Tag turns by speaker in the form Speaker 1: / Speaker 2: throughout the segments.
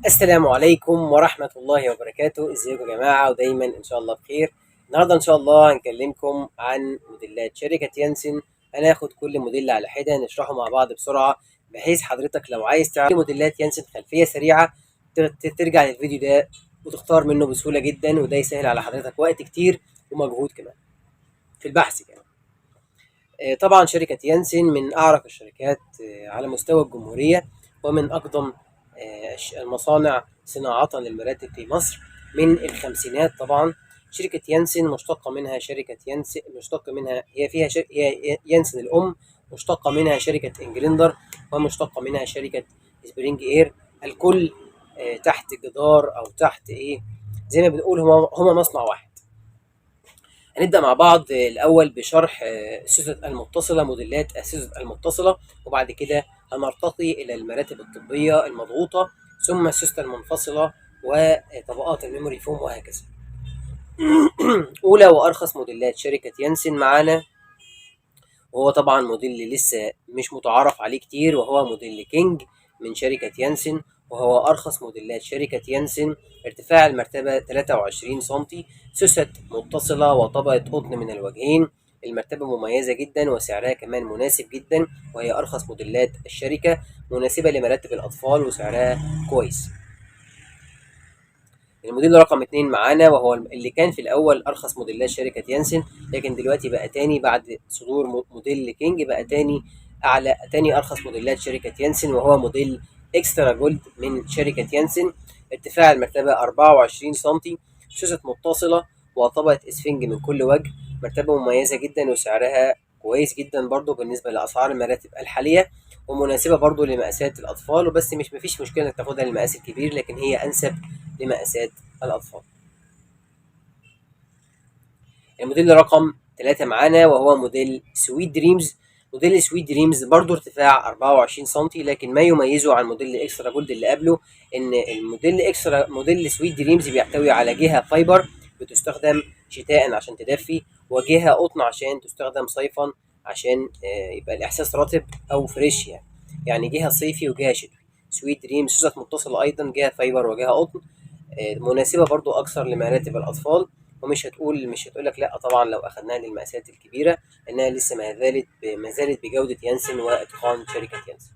Speaker 1: السلام عليكم ورحمة الله وبركاته. ازيكم يا جماعة؟ ودايما ان شاء الله بخير. النهاردة ان شاء الله هنكلمكم عن موديلات شركة يانسن. هناخد كل موديل على حدة نشرحه مع بعض بسرعة، بحيث حضرتك لو عايز تعرف موديلات يانسن خلفية سريعة ترجع للفيديو ده وتختار منه بسهولة جدا، وده يسهل على حضرتك وقت كتير ومجهود كمان في البحث كمان. طبعا شركة يانسن من أعرق الشركات على مستوى الجمهورية، ومن أقدم المصانع صناعة للمراتب في مصر من الخمسينات. طبعا شركة يانسن مشتقة منها شركة يانسن، مشتقة منها هي فيها هي يانسن الأم، مشتقة منها شركة إنجلندر، ومشتقة منها شركة سبرينج إير. الكل تحت جدار أو تحت زي ما بنقول هما مصنع واحد. هنبدأ مع بعض الأول بشرح السوست المتصلة، موديلات السوست المتصلة، وبعد كده هنرتقي إلى المراتب الطبية المضغوطة، ثم السوست المنفصلة وطبقات الميموري فوم وهكذا. أولى وأرخص موديلات شركة يانسن معانا، وهو طبعا موديل لسه مش متعارف عليه كتير، وهو موديل كينج من شركة يانسن، وهو أرخص موديلات شركة يانسن. ارتفاع المرتبة 23 سنتي، سوست متصلة وطبقة قطن من الوجهين. المرتبة مميزة جدا وسعرها كمان مناسب جدا، وهي أرخص موديلات الشركة، مناسبة لمراتب الأطفال وسعرها كويس. الموديل رقم 2 معانا، وهو اللي كان في الأول أرخص موديلات شركة يانسن، لكن دلوقتي بقى تاني بعد صدور موديل كينج، بقى تاني أرخص موديلات شركة يانسن، وهو موديل إكسترا جولد من شركة يانسن. ارتفاع المرتبة 24 سنتي، شاشة متصلة وطبقة إسفنج من كل وجه. مرتبة مميزة جدا وسعرها كويس جدا برضو بالنسبة لأسعار المراتب الحالية، ومناسبة برضو لمقاسات الأطفال، وبس مش مفيش مشكلة إنك تاخدها للمقاس الكبير، لكن هي أنسب لمقاسات الأطفال. الموديل رقم 3 معانا، وهو موديل سويت دريمز. موديل سويت دريمز برضو ارتفاع 24 سنتي، لكن ما يميزه عن موديل اكسترا جولد اللي قبله ان موديل سويت دريمز بيحتوي على جهة فايبر بتستخدم شتاء عشان تدفي، وجهة قطن عشان تستخدم صيفا عشان يبقى الإحساس رطب أو فريش يعني جهة صيفي وجهة شتوي. سويت دريمز سوست متصلة أيضا، جهة فايبر وجهة قطن، مناسبة برضو أكثر لمراتب الأطفال. مش هتقول لك لا طبعا لو أخدناها للمقاسات الكبيرة، إنها لسه ما زالت بجودة يانسن وإتقان شركة يانسن.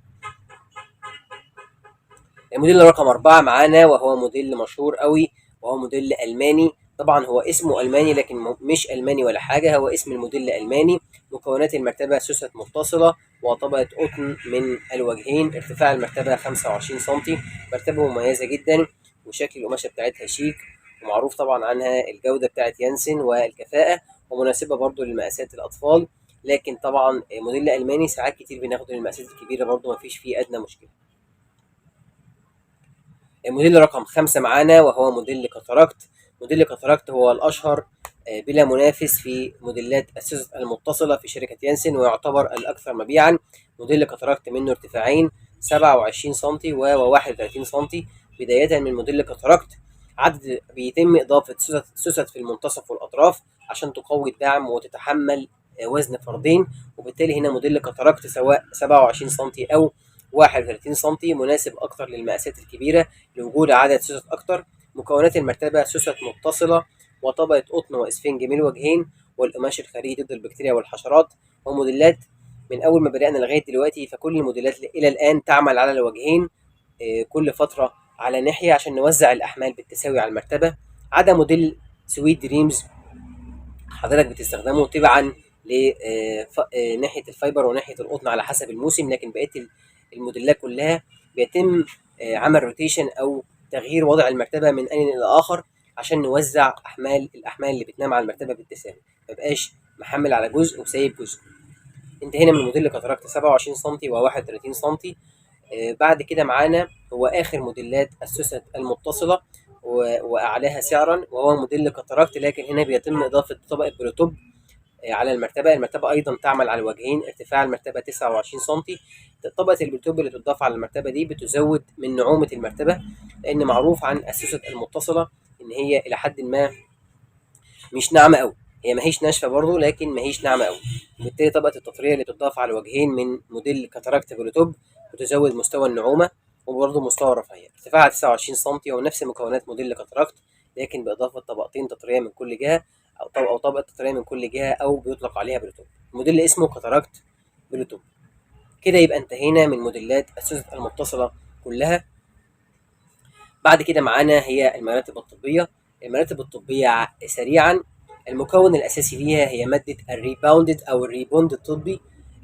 Speaker 1: الموديل رقم 4 معانا، وهو موديل مشهور قوي، وهو موديل ألماني. طبعا هو اسمه ألماني، لكن مش ألماني ولا حاجة، هو اسم الموديل ألماني. مكونات المرتبة سوست متصلة وطبقة قطن من الوجهين. ارتفاع المرتبة 25 سنتي، مرتبة مميزة جدا، وشكل القماشة بتاعتها شيك، ومعروف طبعا عنها الجودة بتاعت يانسن والكفاءة، ومناسبة برضو لمقاسات الأطفال. لكن طبعا موديل ألماني ساعات كتير بناخده للمقاسات الكبيرة برضو، مفيش فيه أدنى مشكلة. الموديل رقم 5 معانا، وهو موديل كاتاراكت. موديل كاتاراكت هو الأشهر بلا منافس في موديلات السوست المتصلة في شركة يانسن، ويعتبر الأكثر مبيعا. موديل كاتاراكت منه ارتفاعين 27 سنتي و31 سنتي. بداية من موديل كاتاراكت بيتم إضافة سوست في المنتصف والأطراف عشان تقوي الدعم وتتحمل وزن فردين، وبالتالي هنا موديل كاتاراكت سواء 27 سنتي أو 31 سنتي مناسب أكثر للمقاسات الكبيرة لوجود عدد سوست أكتر. مكونات المرتبة سوست متصلة وطبقة قطن وإسفنج من الوجهين، والقماش الخارجي ضد البكتيريا والحشرات. وموديلات من أول ما بدأنا لغاية دلوقتي، فكل الموديلات إلى الآن تعمل على الوجهين كل فترة على ناحية عشان نوزع الأحمال بالتساوي على المرتبة، عدا موديل سويت دريمز حضرتك بتستخدمه تبعا لناحية الفايبر وناحية القطن على حسب الموسم، لكن بقية الموديلات كلها بيتم عمل روتيشن أو تغيير وضع المرتبة من آن إلى آخر عشان نوزع الأحمال اللي بتنام على المرتبة بالتساوي، مبقاش محمل على جزء وسايب جزء. انتهينا من موديل كاتاراكت 27 سنتي و31 سنتي. بعد كده معانا هو آخر موديلات السوست المتصلة وأعلاها سعرا، وهو موديل كاتاراكت، لكن هنا بيتم إضافة طبقة بلوتوب على المرتبة أيضا تعمل على الوجهين. ارتفاع المرتبة 29 سنتي. طبقة البلوتوب اللي بتضاف على المرتبة دي بتزود من نعومة المرتبة، لأن معروف عن السوست المتصلة إن هي إلى حد ما مش ناعمة أوي، هي ماهيش ناشفة برضه لكن ماهيش ناعمة أوي. وبالتالي طبقة التطرية اللي بتضاف على الوجهين من موديل كاتاراكت بلوتوب بتزود مستوى النعومة، وبرضه مستوى الرفاهية. ارتفاعها 29 سم، ونفس مكونات موديل كاتاراكت، لكن بإضافة طبقتين تطرية من كل جهة، أو طبقة تطرية من كل جهة، أو بيطلق عليها بلوتوب. الموديل اسمه كاتاراكت بلوتوب. كده يبقى انتهينا من موديلات السوست المتصلة كلها. بعد كده معانا هي المراتب الطبية. المراتب الطبية سريعا، المكون الأساسي ليها هي مادة الريباوندد أو الريبوند الطبي،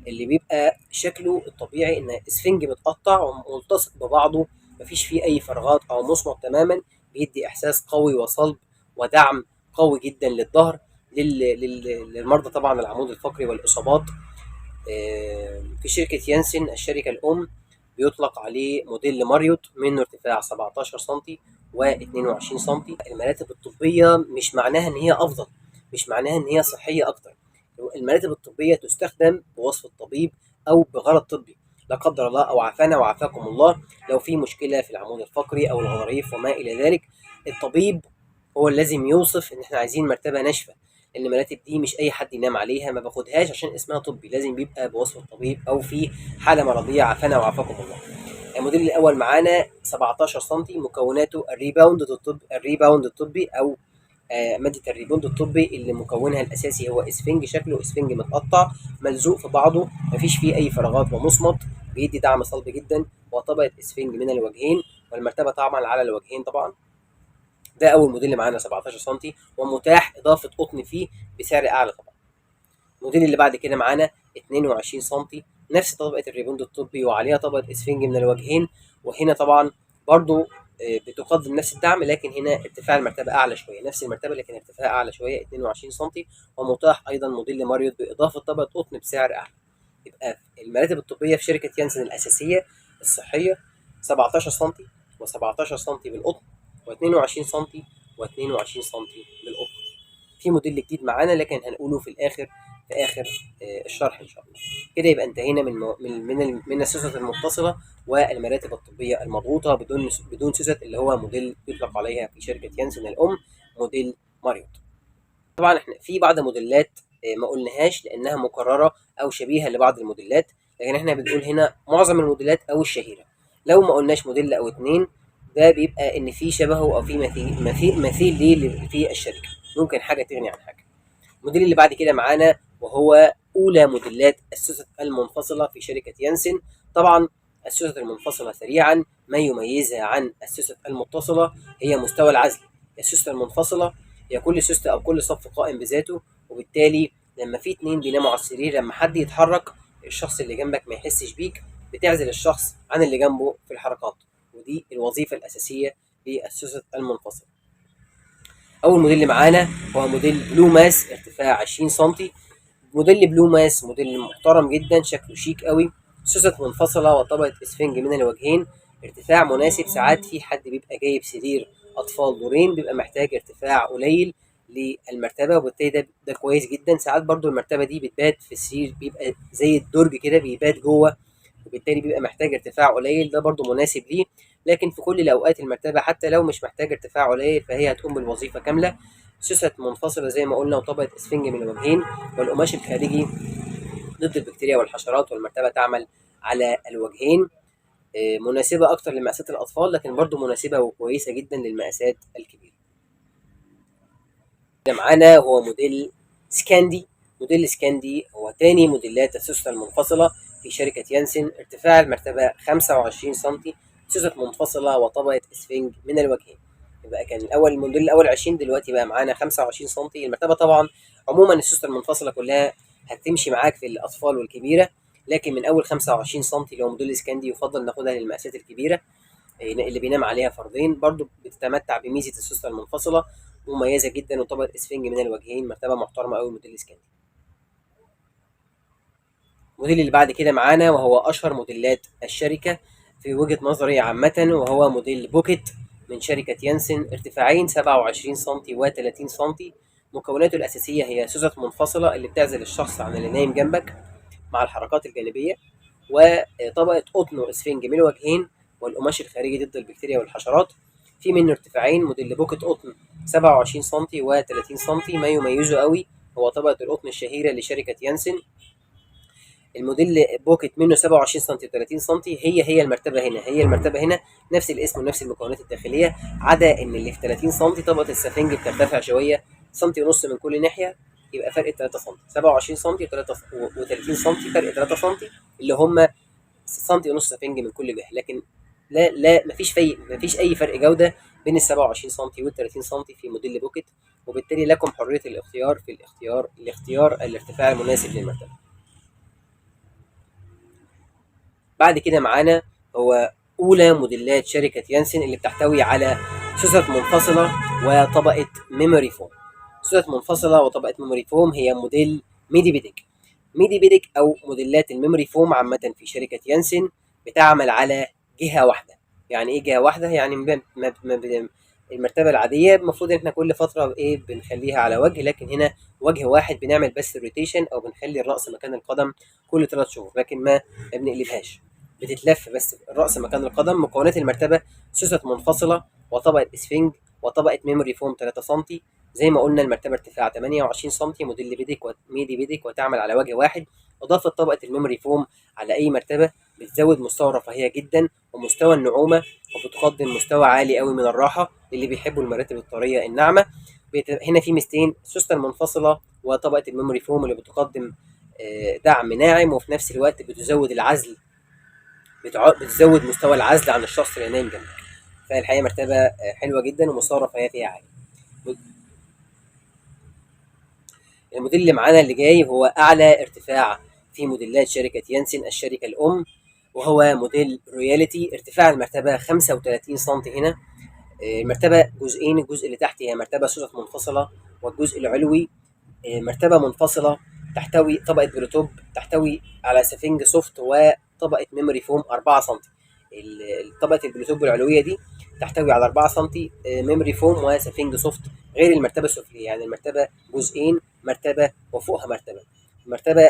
Speaker 1: اللي بيبقى شكله الطبيعي إن اسفنج متقطع وملتصق ببعضه، مفيش فيه أي فراغات أو مصمت تماما، بيدي إحساس قوي وصلب ودعم قوي جدا للظهر، للمرضى طبعا العمود الفقري والإصابات. في شركة يانسن الشركة الأم بيطلق عليه موديل ماريوت، منه ارتفاع 17 سنتي و22 سنتي. المراتب الطبية مش معناها إن هي أفضل، مش معناها إن هي صحية أكتر. المراتب الطبية تستخدم بوصف الطبيب أو بغرض طبي، لا قدر الله أو عافانا وعافاكم الله، لو في مشكلة في العمود الفقري أو الغضاريف وما إلى ذلك، الطبيب هو اللي لازم يوصف إن إحنا عايزين مرتبة ناشفة. لان المراتب دي مش اي حد ينام عليها، ما باخدهاش عشان اسمها طبي، لازم بيبقى بوصف الطبيب او في حاله مرضيه عافانا وعافاكم الله. الموديل الاول معانا 17 سم، مكوناته الريباوند الطبي او ماده الريبوند الطبي، اللي مكونها الاساسي هو اسفنج، شكله اسفنج متقطع ملزوق في بعضه، مفيش فيه اي فراغات ومصمت، بيدي دعم صلب جدا، وطبقه اسفنج من الوجهين، والمرتبه طبعا على الوجهين طبعا. ده اول موديل اللي معانا 17 سم، ومتاح اضافه قطن فيه بسعر اعلى طبعا. الموديل اللي بعد كده معانا 22 سم، نفس طبقه الريبوند الطبي وعليها طبقه اسفنج من الوجهين، وهنا طبعا برضو بتقدم نفس الدعم، لكن هنا ارتفاع المرتبه اعلى شويه، نفس المرتبه لكن ارتفاع اعلى شويه 22 سم. ومتاح ايضا موديل ماريوت باضافه طبقه قطن بسعر اعلى. يبقى المراتب الطبيه في شركه يانسن الاساسيه الصحيه 17 سم، و17 سم بالقطن، و22 سم، و22 سم بالقطن. في موديل جديد معانا لكن هنقوله في الاخر، في اخر الشرح ان شاء الله. كده يبقى انتهينا من السوست المتصله والمراتب الطبيه المضغوطه بدون سوست، اللي هو موديل يطلق عليها في شركه يانسن الام موديل ماريوت. طبعا احنا في بعض موديلات ما قلناهاش لانها مكرره او شبيهه لبعض الموديلات، لكن احنا بنقول هنا معظم الموديلات او الشهيره. لو ما قلناش موديل او اتنين، ده بيبقى ان في شبهه او في مثيل ليه في الشركه، ممكن حاجه تغني عن حاجه. الموديل اللي بعد كده معانا وهو اولى موديلات السوست المنفصله في شركه يانسن. طبعا السوست المنفصله سريعا، ما يميزها عن السوست المتصله هي مستوى العزل. السوست المنفصله هي كل سوست او كل صف قائم بذاته، وبالتالي لما في اتنين بيناموا على السرير، لما حد يتحرك الشخص اللي جنبك ما يحسش بيك، بتعزل الشخص عن اللي جنبه في الحركات، ودي الوظيفه الاساسيه للسوست المنفصل. اول موديل اللي معانا هو موديل بلو ماس، ارتفاع 20 سم. موديل بلو ماس موديل محترم جدا، شكله شيك قوي، سوست منفصله وطبقه اسفنج من الوجهين، ارتفاع مناسب. ساعات في حد بيبقى جايب سرير اطفال دورين، بيبقى محتاج ارتفاع قليل للمرتبه، وبالتالي ده كويس جدا. ساعات برضو المرتبه دي بتبات في السرير، بيبقى زي الدرج كده بيبات جوه، وبالتالي بيبقى محتاج ارتفاع قليل، ده برضو مناسب ليه. لكن في كل الاوقات المرتبه حتى لو مش محتاج ارتفاع قليل فهي هتقوم بالوظيفه كامله. سوست منفصله زي ما قلنا، وطبقه اسفنج من الوجهين، والقماش الخارجي ضد البكتيريا والحشرات، والمرتبه تعمل على الوجهين. مناسبه اكتر لمقاسات الاطفال، لكن برضو مناسبه وكويسه جدا للمقاسات الكبيره. اللي معانا هو موديل سكاندي. موديل سكاندي هو تاني موديلات السوست المنفصله في شركه يانسن، ارتفاع المرتبه 25 سم، سوست منفصله وطبقه اسفنج من الوجهين. يبقى كان الاول الموديل الاول 20، دلوقتي بقى معانا 25 سم. المرتبه طبعا عموما السوست المنفصله كلها هتمشي معاك في الاطفال والكبيره، لكن من اول 25 سم اللي هو موديل سكاندي يفضل ناخدها للمقاسات الكبيره اللي بينام عليها فردين. برضو بتتمتع بميزه السوسته المنفصله مميزه جدا، وطبقه اسفنج من الوجهين، مرتبه محترمه قوي موديل سكاندي. الموديل اللي بعد كده معانا وهو اشهر موديلات الشركه في وجهه نظري عامه، وهو موديل بوكيت من شركه يانسن، ارتفاعين 27 سم و30 سم. مكوناته الاساسيه هي سوست منفصله اللي بتعزل الشخص عن اللي نايم جنبك مع الحركات الجانبيه، وطبقه قطن واسفنج من الوجهين، والقماش الخارجي ضد البكتيريا والحشرات. في منه ارتفاعين، موديل بوكيت قطن 27 سم و30 سم. ما يميزه قوي هو طبقه القطن الشهيره لشركه يانسن، الموديل بوكيت منه 27 سم و30 سم، هي المرتبه هنا، هي المرتبه هنا، نفس الاسم ونفس المكونات الداخليه، عدا ان اللي في 30 سم طبقه السفنج بترتفع شويه سنتي ونص من كل ناحيه، يبقى فرق 3 سم. 27 سم و30 سم فرق 3 سم، اللي هم سنتي ونص سفنج من كل جهه. لكن لا مفيش اي فرق جوده بين ال 27 سم وال 30 سم في موديل بوكيت، وبالتالي لكم حريه الاختيار في الاختيار الارتفاع المناسب للمرتبه. بعد كده معانا هو اولى موديلات شركه يانسن اللي بتحتوي على سوست منفصله وطبقه ميموري فوم. سوست منفصله وطبقه ميموري فوم هي موديل ميدي بيدك او موديلات الميموري فوم عامه في شركه يانسن بتعمل على جهه واحده. يعني ايه جهه واحده؟ يعني المرتبه العاديه المفروض ان احنا كل فتره بنخليها على وجه، لكن هنا وجه واحد بنعمل بس روتيشن او بنخلي الراس مكان القدم كل 3 شهور، لكن ما بنقلبهاش، بتتلف بس الراس مكان القدم. مكونات المرتبه سوست منفصله وطبقه اسفنج وطبقه ميموري فوم 3 سم. زي ما قلنا المرتبه ارتفاع 28 سم، موديل ميدي بيدك وتعمل على وجه واحد. اضافه طبقه الميموري فوم على اي مرتبه بتزود مستوى الرفاهيه جدا ومستوى النعومه، وبتقدم مستوى عالي قوي من الراحه اللي بيحبوا المراتب الطريه الناعمه. هنا في ميزتين: السوسته المنفصله وطبقه الميموري فوم اللي بتقدم دعم ناعم، وفي نفس الوقت بتزود العزل، بتزود مستوى العزل عن الشخص اللي نايم جنبك. فالحقيقه مرتبه حلوه جدا ومستوى الرفاهيه فيها عالي. الموديل اللي معانا اللي جاي هو اعلى ارتفاع في موديلات شركه يانسن الشركه الام، وهو موديل رويالتي. ارتفاع المرتبه 35 سم. هنا المرتبه جزئين، الجزء اللي تحت هي مرتبه سوست منفصله، والجزء العلوي مرتبه منفصله تحتوي طبقه بلوتوب، تحتوي على سفنج سوفت وطبقه ميموري فوم 4 سم. طبقه البلوتوب العلويه دي تحتوي على 4 سم ميموري فوم وسفنج سوفت، غير المرتبه السفليه. يعني المرتبه جزئين، مرتبه وفوقها مرتبه. المرتبه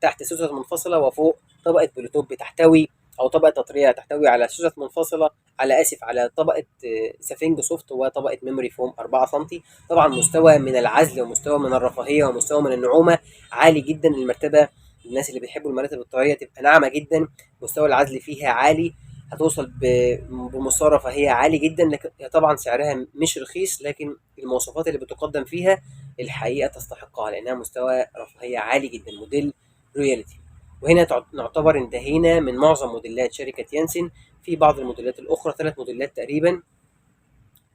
Speaker 1: تحت سوست منفصله وفوق طبقه بلوتوب تحتوي او طبقه تطريه تحتوي على سوست منفصله، على طبقه سفنج سوفت وطبقه ميموري فوم 4 سم. طبعا مستوى من العزل ومستوى من الرفاهيه ومستوى من النعومه عالي جدا. المرتبه الناس اللي بيحبوا المراتب الطريه تبقى ناعمه جدا، مستوى العزل فيها عالي، هتوصل بمستوى رفاهيه عالي جدا. لكن طبعا سعرها مش رخيص، لكن المواصفات اللي بتقدم فيها الحقيقه تستحقها لانها مستوى رفاهيه عالي جدا. موديل رويالتي. وهنا نعتبر انتهينا من معظم موديلات شركه يانسن. في بعض الموديلات الاخرى 3 موديلات تقريبا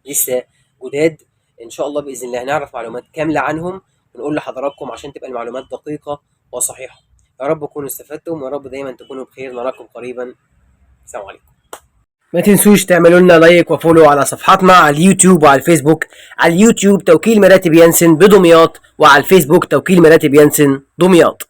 Speaker 1: لسه جداد، ان شاء الله باذن الله هنعرف معلومات كامله عنهم ونقول لحضراتكم عشان تبقى المعلومات دقيقه وصحيحه. يا رب تكونوا استفدتم، ويا رب دايما تكونوا بخير. نراكم قريبا. السلام عليكم. ما تنسوش تعملوا لنا لايك وفولو على صفحاتنا على اليوتيوب وعلى الفيسبوك. على اليوتيوب توكيل مراتب يانسن بدمياط، وعلى الفيسبوك توكيل مراتب يانسن دمياط.